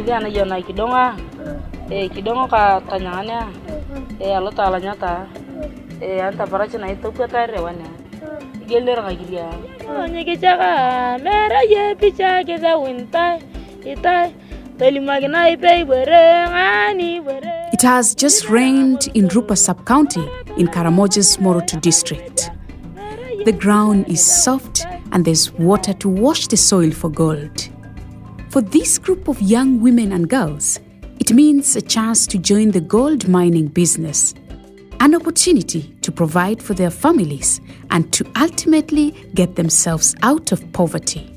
Jana jana kidonga. Kidongo ka tanyanya. Alota alanyata. Anta paracha na Ethiopia tare wana. Geller gagiria. Nyeke chaka mera ye picha ke za wintai. Itai telimagina ipe bere ngani bere. It has just rained in Rupa sub-county in Karamoja's Moroto district. The ground is soft and there's water to wash the soil for gold. For this group of young women and girls, it means a chance to join the gold mining business, an opportunity to provide for their families and to ultimately get themselves out of poverty.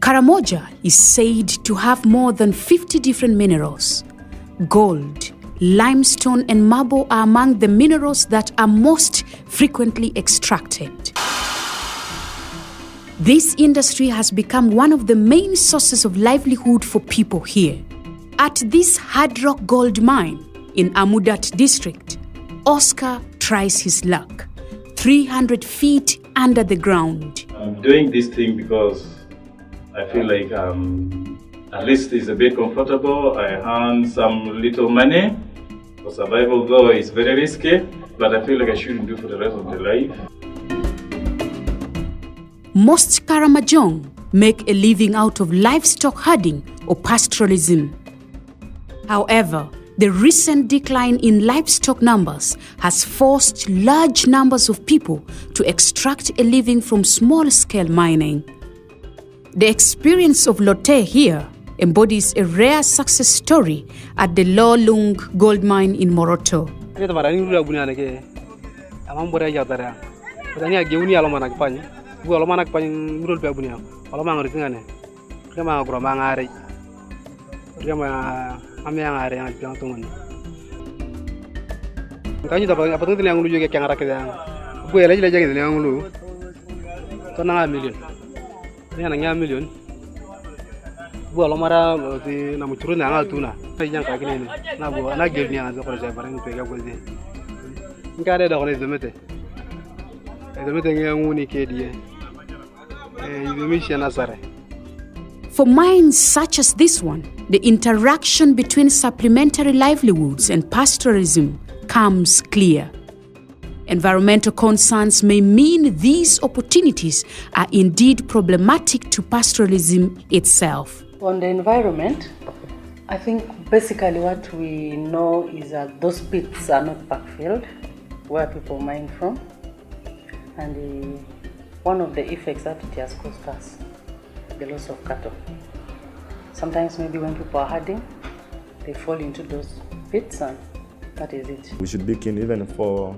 Karamoja is said to have more than 50 different minerals. Gold, limestone and marble are among the minerals that are most frequently extracted. This industry has become one of the main sources of livelihood for people here. At this hard rock gold mine in Amudat district, Oscar tries his luck, 300 feet under the ground. I'm doing this thing because I feel like at least it's a bit comfortable. I earn some little money. For survival though, it's very risky, but I feel like I shouldn't do for the rest of my life. Most Karamojong make a living out of livestock herding or pastoralism. However, the recent decline in livestock numbers has forced large numbers of people to extract a living from small-scale mining. The experience of Lotte here embodies a rare success story at the Lolung gold mine in Moroto. For mines such as this one, the interaction between supplementary livelihoods and pastoralism comes clear. Environmental concerns may mean these opportunities are indeed problematic to pastoralism itself. On the environment, I think basically what we know is that those pits are not backfilled where people mine from, and one of the effects that it has caused us, the loss of cattle. Sometimes maybe when people are herding, they fall into those pits and that is it. We should be keen even for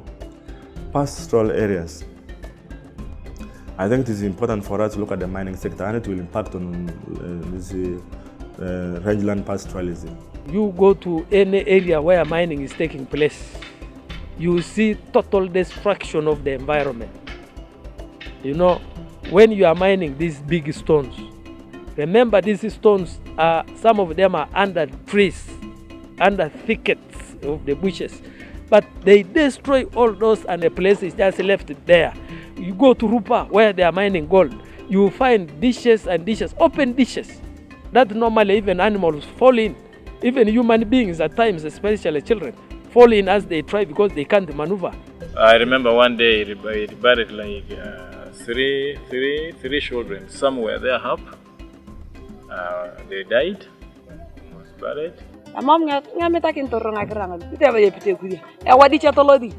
pastoral areas. I think it is important for us to look at the mining sector and it will impact on rangeland pastoralism. You go to any area where mining is taking place, you see total destruction of the environment. You know, when you are mining these big stones, remember these stones are, some of them are under trees, under thickets of the bushes. But they destroy all those and the place is just left there. You go to Rupa where they are mining gold, you find dishes and dishes, open dishes, that normally even animals fall in. Even human beings at times, especially children, fall in as they try because they can't maneuver. I remember one day it buried like three children. Some were there half. They died, was buried. Amam nga takin torong akrang. Pite ba yepite kuya. Wadi chatolodi.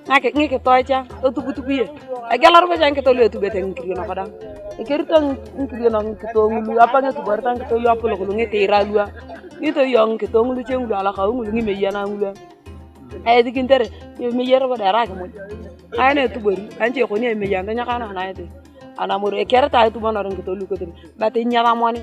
Ngeke toacha otukutukuye. Agalar ba jang ketolo etu beteng kiri na kadang. Kertang kiri na ketongulu apa nga tubartang ketolo apolo ko ngete iralua. Nito yang ketongulu chengulu ala ka ngulu ngime yana ngulu. Dikintere me yero ba dara ka mo. Ayane tubari anje ko ni me yanga nyakana na yete. Anamure kerta itu banarang ketolo ko tin. Bate nyala moni.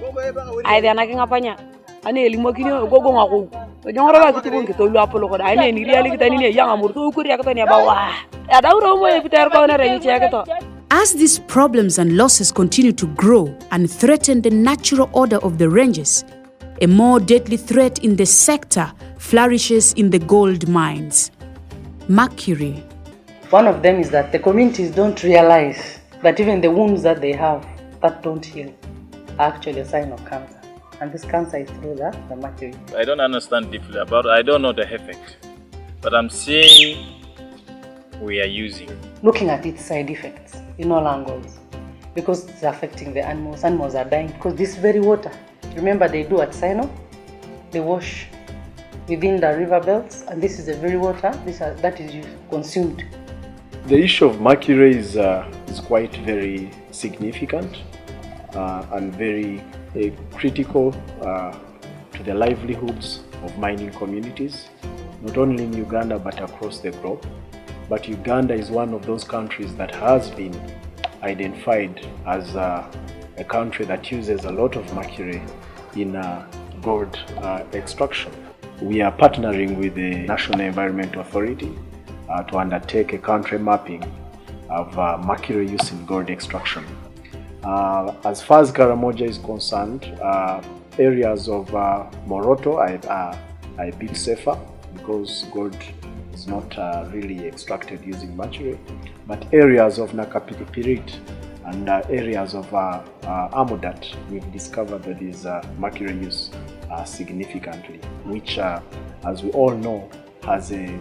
Ay dana ngapanya. Ane elimo kini gogo ngako jongoro ba kitibon ketolu apolo ko ane ni reali kitani ne yang amur to kuri yakata ne bawa ya dawro mo e piter ko na renyi chekato. As these problems and losses continue to grow and threaten the natural order of the ranges, a more deadly threat in the sector flourishes in the gold mines. Mercury. One of them is that the communities don't realize that even the wounds that they have that don't heal, are actually a sign of cancer. And this cancer is through the mercury. I don't understand deeply about it. I don't know the effect. But I'm saying we are using. Looking at its side effects in all angles. Because it's affecting the animals. Animals are dying because this very water. Remember they do at Sino. They wash within the river belts. And this is the very water that is consumed. The issue of mercury is quite very significant and very critical to the livelihoods of mining communities, not only in Uganda but across the globe. But Uganda is one of those countries that has been identified as a country that uses a lot of mercury in gold extraction. We are partnering with the National Environment Authority to undertake a country mapping of mercury use in gold extraction. As far as Karamoja is concerned, areas of Moroto are a bit safer because gold is not really extracted using mercury. But areas of Nakapitipirit and areas of Amudat, we've discovered that there is mercury use significantly, which, as we all know, has a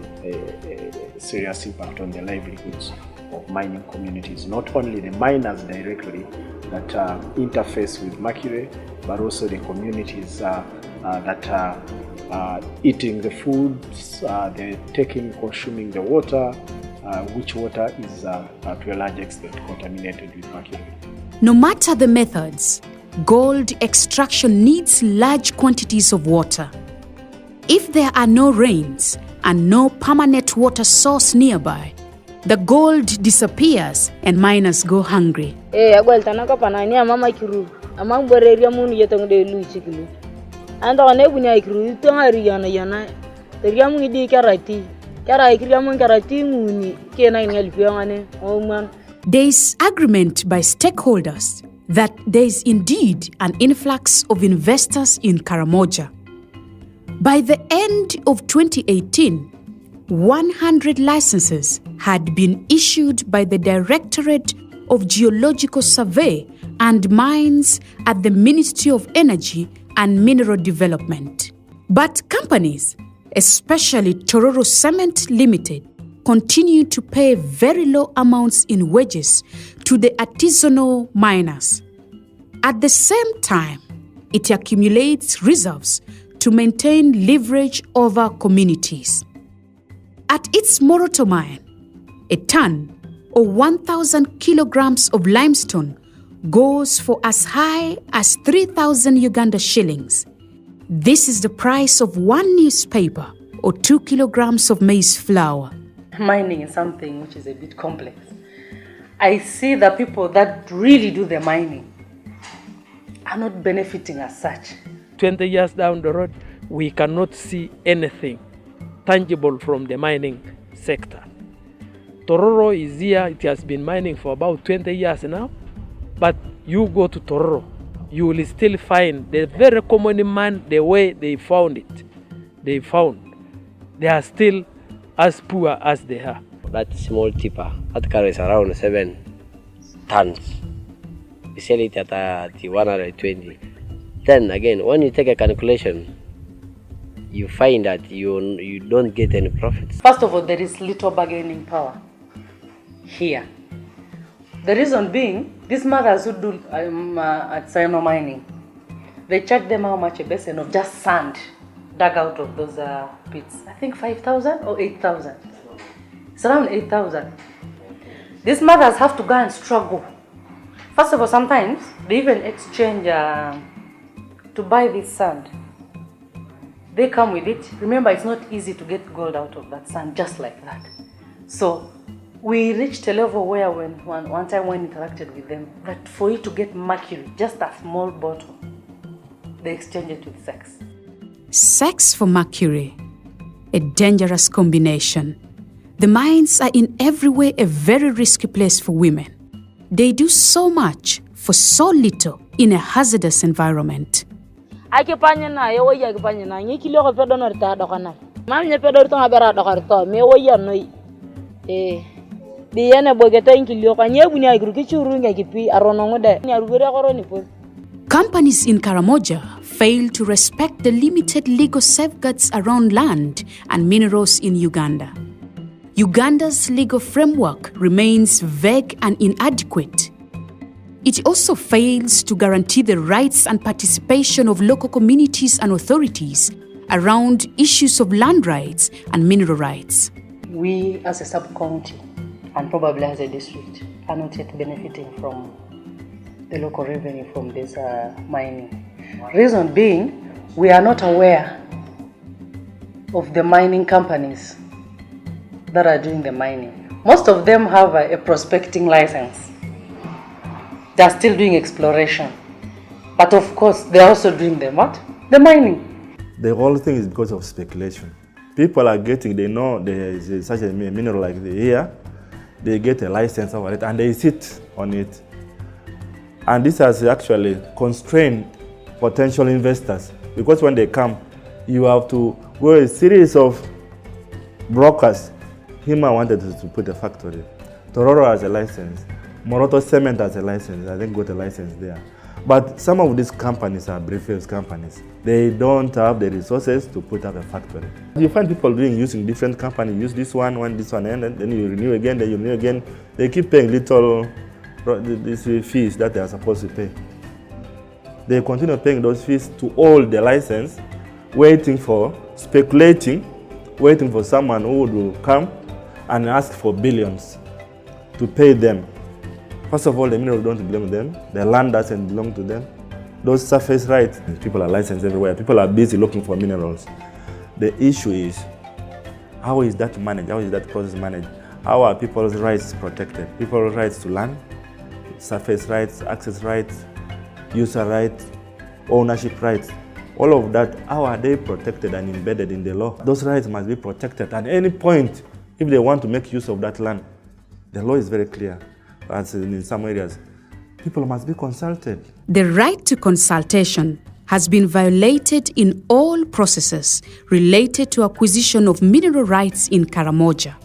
serious impact on the livelihoods of mining communities. Not only the miners directly that interface with mercury, but also the communities that are eating the foods, they're consuming the water, which water is to a large extent contaminated with mercury. No matter the methods, gold extraction needs large quantities of water. If there are no rains and no permanent water source nearby, the gold disappears and miners go hungry. There is agreement by stakeholders that there is indeed an influx of investors in Karamoja. By the end of 2018, 100 licenses had been issued by the Directorate of Geological Survey and Mines at the Ministry of Energy and Mineral Development. But companies, especially Tororo Cement Limited, continue to pay very low amounts in wages to the artisanal miners. At the same time, it accumulates reserves to maintain leverage over communities. At its Moroto mine, a ton or 1,000 kilograms of limestone goes for as high as 3,000 Uganda shillings. This is the price of one newspaper or 2 kilograms of maize flour. Mining is something which is a bit complex. I see the people that really do the mining are not benefiting as such. 20 years down the road, we cannot see anything tangible from the mining sector. Tororo is here, it has been mining for about 20 years now, but you go to Tororo, you will still find the very common man the way they found it. They are still as poor as they are. That small tipper, that carries around 7 tons. We sell it at 120. Then again, when you take a calculation, you find that you don't get any profits. First of all, there is little bargaining power here. The reason being, these mothers who do at Sino mining, they charge them how much a basin of just sand dug out of those pits. I think 5,000 or 8,000. It's around 8,000. These mothers have to go and struggle. First of all, sometimes they even exchange to buy this sand. They come with it. Remember, it's not easy to get gold out of that sand just like that. So we reached a level where one time when interacted with them, that for you to get mercury, just a small bottle, they exchange it with sex. Sex for mercury, a dangerous combination. The mines are in every way a very risky place for women. They do so much for so little in a hazardous environment. Akipanya yo ya akipanya nyi kilo ko pedo no ta do kana mam nye pedo to ngabera do karto me wo ya no bi yene bogeta kilo ka nye bunya igru ki churu nga kipi arono ngode nya rugere koro ni po Companies in Karamoja failed to respect the limited legal safeguards around land and minerals in Uganda. Uganda's legal framework remains vague and inadequate. It also fails to guarantee the rights and participation of local communities and authorities around issues of land rights and mineral rights. We as a sub-county and probably as a district are not yet benefiting from the local revenue from this mining. Reason being, we are not aware of the mining companies that are doing the mining. Most of them have a prospecting license. They are still doing exploration. But of course, they are also doing the what? The mining. The whole thing is because of speculation. People are getting, they know there is such a mineral like here, they get a license over it and they sit on it. And this has actually constrained potential investors, because when they come, you have to go a series of brokers. Hima wanted to put a factory. Tororo has a license. Moroto Cement has a license. I think got a license there. But some of these companies are briefcase companies. They don't have the resources to put up a factory. You find people using different companies, use this one, and then you renew again, then you renew again. They keep paying little these fees that they are supposed to pay. They continue paying those fees to hold the license, speculating, waiting for someone who will come and ask for billions to pay them. First of all, the minerals don't belong to them. The land doesn't belong to them. Those surface rights, people are licensed everywhere. People are busy looking for minerals. The issue is, how is that managed? How is that process managed? How are people's rights protected? People's rights to land, surface rights, access rights, user rights, ownership rights. All of that, how are they protected and embedded in the law? Those rights must be protected at any point if they want to make use of that land. The law is very clear. As in some areas, people must be consulted. The right to consultation has been violated in all processes related to acquisition of mineral rights in Karamoja.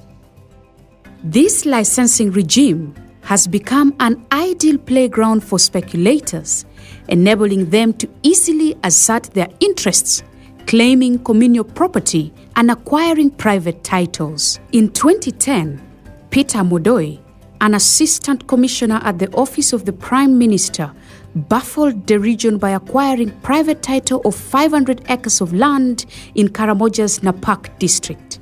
This licensing regime has become an ideal playground for speculators, enabling them to easily assert their interests, claiming communal property and acquiring private titles. In 2010, Peter Modoi, an assistant commissioner at the Office of the Prime Minister, baffled the region by acquiring private title of 500 acres of land in Karamoja's Napak district.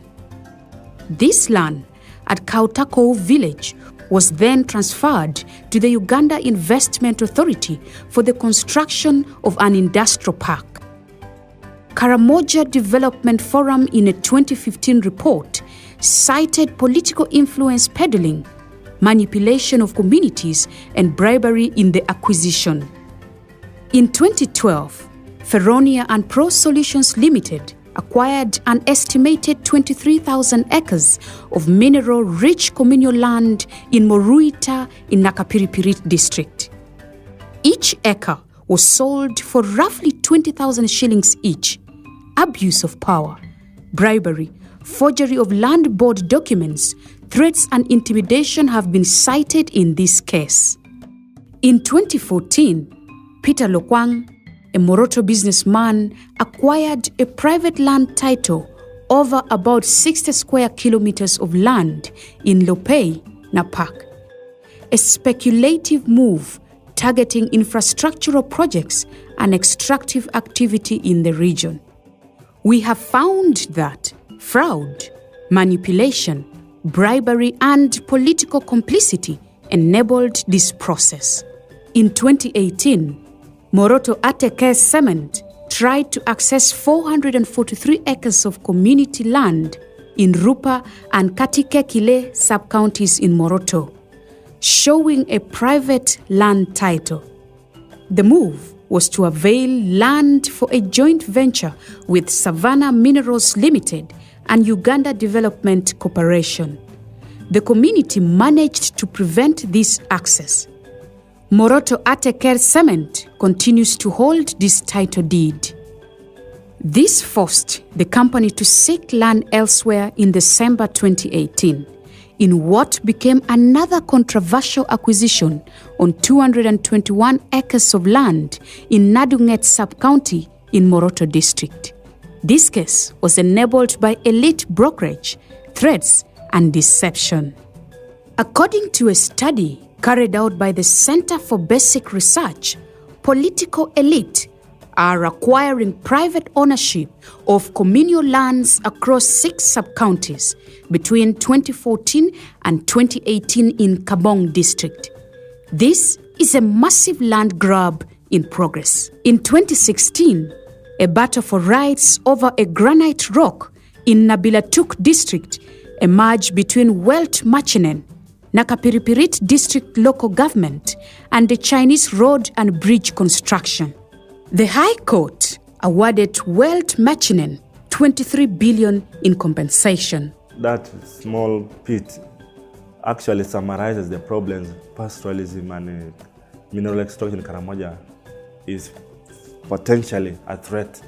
This land at Kautako village was then transferred to the Uganda Investment Authority for the construction of an industrial park. Karamoja Development Forum in a 2015 report cited political influence peddling, manipulation of communities, and bribery in the acquisition. In 2012, Feronia and Pro Solutions Limited acquired an estimated 23,000 acres of mineral-rich communal land in Moruita in Nakapiripirit district. Each acre was sold for roughly 20,000 shillings each. Abuse of power, bribery, forgery of land board documents, threats and intimidation have been cited in this case. In 2014, Peter Lokwang, a Moroto businessman, acquired a private land title over about 60 square kilometers of land in Lopei, Napak. A speculative move targeting infrastructural projects and extractive activity in the region. We have found that fraud, manipulation, bribery, and political complicity enabled this process. In 2018, Moroto Ateke Cement tried to access 443 acres of community land in Rupa and Katikekile sub-counties in Moroto, showing a private land title. The move was to avail land for a joint venture with Savannah Minerals Limited and Uganda Development Corporation. The community managed to prevent this access. Moroto Ateker Cement continues to hold this title deed. This forced the company to seek land elsewhere in December 2018, in what became another controversial acquisition on 221 acres of land in Nadunget sub-county in Moroto district. This case was enabled by elite brokerage, threats, and deception. According to a study carried out by the Center for Basic Research, political elite are acquiring private ownership of communal lands across 6 sub-counties between 2014 and 2018 in Kabong district. This is a massive land grab in progress. In 2016, a battle for rights over a granite rock in Nabilatuk district emerged between Welt Machinen, Nakapiripirit district local government, and the Chinese road and bridge construction. The High Court awarded Welt Machinen 23 billion in compensation. That small pit actually summarizes the problems pastoralism and mineral extraction in Karamoja is potentially a threat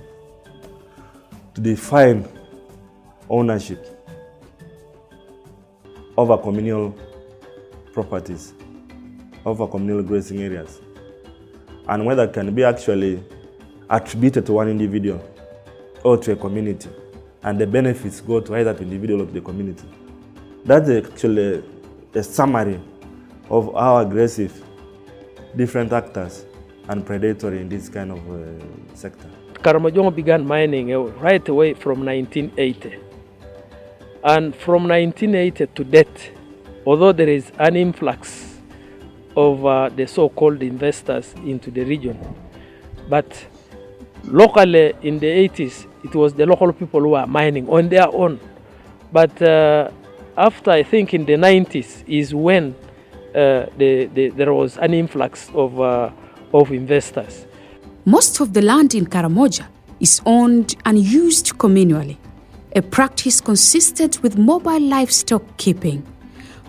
to define ownership over communal properties, over communal grazing areas, and whether it can be actually attributed to one individual or to a community, and the benefits go to either the individual or the community. That's actually a summary of how aggressive different actors and predatory in this kind of sector. Karamoja began mining right away from 1980. And from 1980 to date, although there is an influx of the so-called investors into the region, but locally in the 80s, it was the local people who were mining on their own. But after, I think in the 90s, is when there was an influx of investors. Most of the land in Karamoja is owned and used communally. A practice consisted with mobile livestock keeping.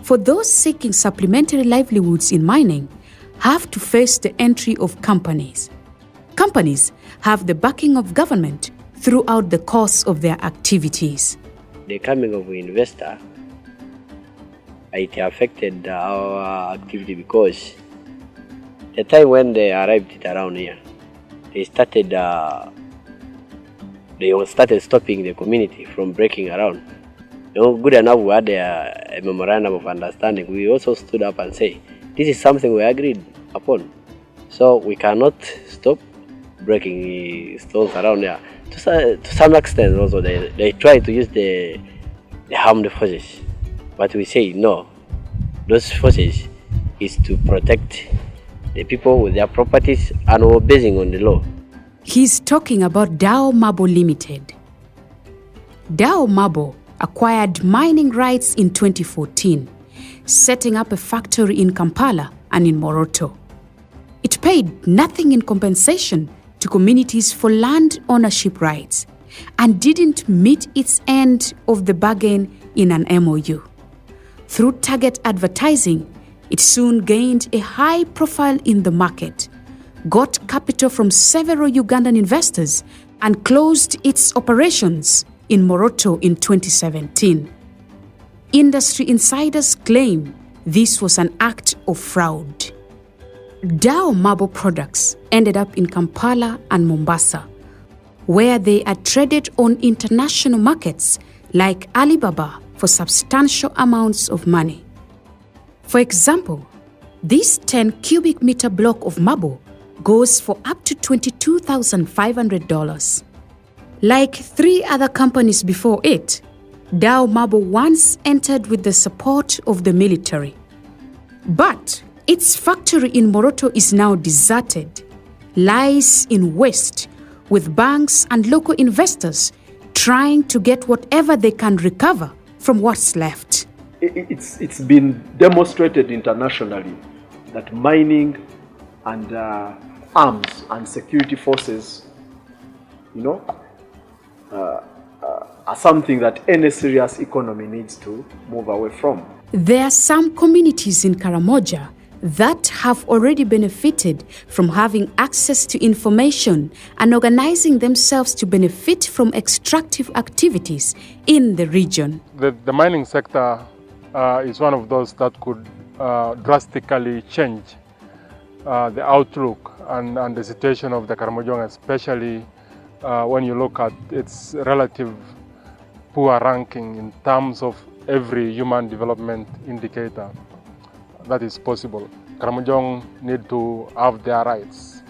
For those seeking supplementary livelihoods in mining, have to face the entry of companies. Companies have the backing of government throughout the course of their activities. The coming of an investor, it affected our activity because the time when they arrived around here, they started stopping the community from breaking around. Good enough we had a memorandum of understanding. We also stood up and say, this is something we agreed upon. So we cannot stop breaking stones around there. To some extent also, they try to use the armed forces. But we say no. Those forces is to protect the people with their properties and we're basing on the law. He's talking about Dao Mabo Limited. Dao Mabo acquired mining rights in 2014, setting up a factory in Kampala and in Moroto. It paid nothing in compensation to communities for land ownership rights and didn't meet its end of the bargain in an MOU. Through target advertising, it soon gained a high profile in the market, got capital from several Ugandan investors, and closed its operations in Moroto in 2017. Industry insiders claim this was an act of fraud. Dao Mabo products ended up in Kampala and Mombasa, where they are traded on international markets like Alibaba for substantial amounts of money. For example, this 10 cubic meter block of marble goes for up to $22,500. Like 3 other companies before it, Dao Mabo once entered with the support of the military. But its factory in Moroto is now deserted, lies in waste, with banks and local investors trying to get whatever they can recover from what's left. It's been demonstrated internationally that mining and arms and security forces, are something that any serious economy needs to move away from. There are some communities in Karamoja that have already benefited from having access to information and organizing themselves to benefit from extractive activities in the region. The mining sector is one of those that could drastically change the outlook and the situation of the Karamoja, especially when you look at its relative poor ranking in terms of every human development indicator that is possible. Karamoja need to have their rights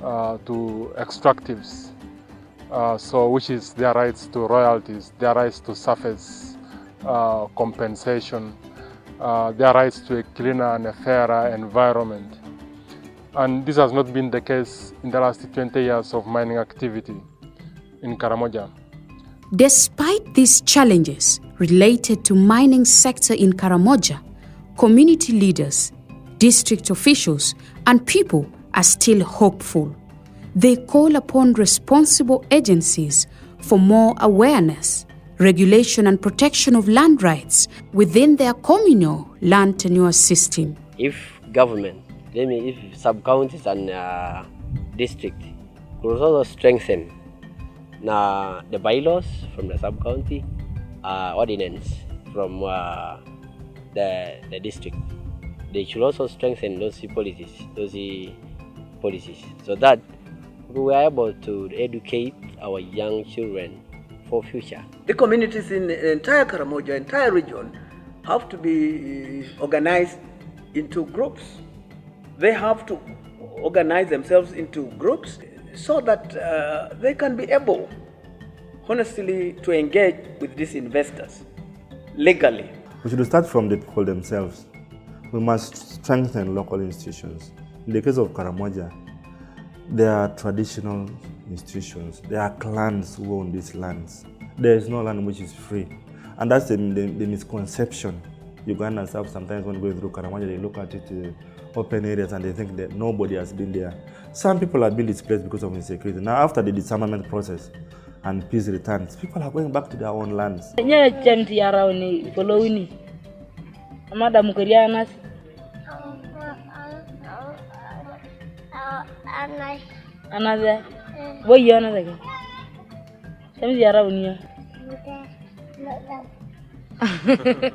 to extractives, which is their rights to royalties, their rights to surface compensation, their rights to a cleaner and a fairer environment. And this has not been the case in the last 20 years of mining activity in Karamoja. Despite these challenges related to mining sector in Karamoja, community leaders, district officials, and people are still hopeful. They call upon responsible agencies for more awareness, regulation, and protection of land rights within their communal land tenure system. If government, if sub-counties and district could also strengthen the bylaws from the sub-county, ordinance from the district, they should also strengthen those policies so that we are able to educate our young children for future. The communities in the entire Karamoja, entire region, have to be organized into groups. They have to organize themselves into groups so that they can be able, honestly, to engage with these investors legally. We should start from the people themselves. We must strengthen local institutions. In the case of Karamoja, there are traditional institutions. There are clans who own these lands. There is no land which is free. And that's the misconception Ugandans have sometimes when going through Karamoja. They look at it open areas and they think that nobody has been there. Some people have been displaced because of insecurity. Now after the disarmament process and peace returns, people are going back to their own lands.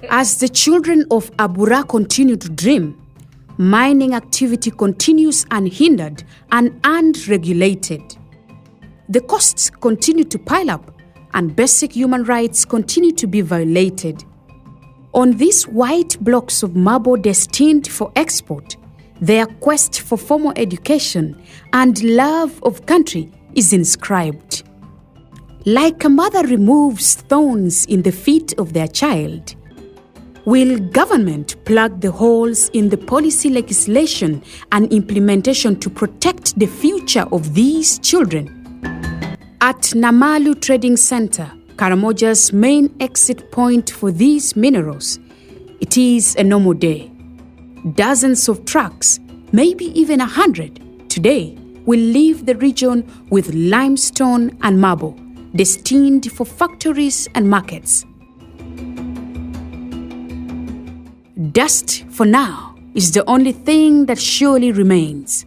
As the children of Abura continue to dream, mining activity continues unhindered and unregulated. The costs continue to pile up and basic human rights continue to be violated. On these white blocks of marble destined for export, their quest for formal education and love of country is inscribed. Like a mother removes thorns in the feet of their child, will government plug the holes in the policy legislation and implementation to protect the future of these children? At Namalu Trading Center, Karamoja's main exit point for these minerals, it is a normal day. Dozens of trucks, maybe even 100, today will leave the region with limestone and marble, destined for factories and markets. Dust, for now, is the only thing that surely remains.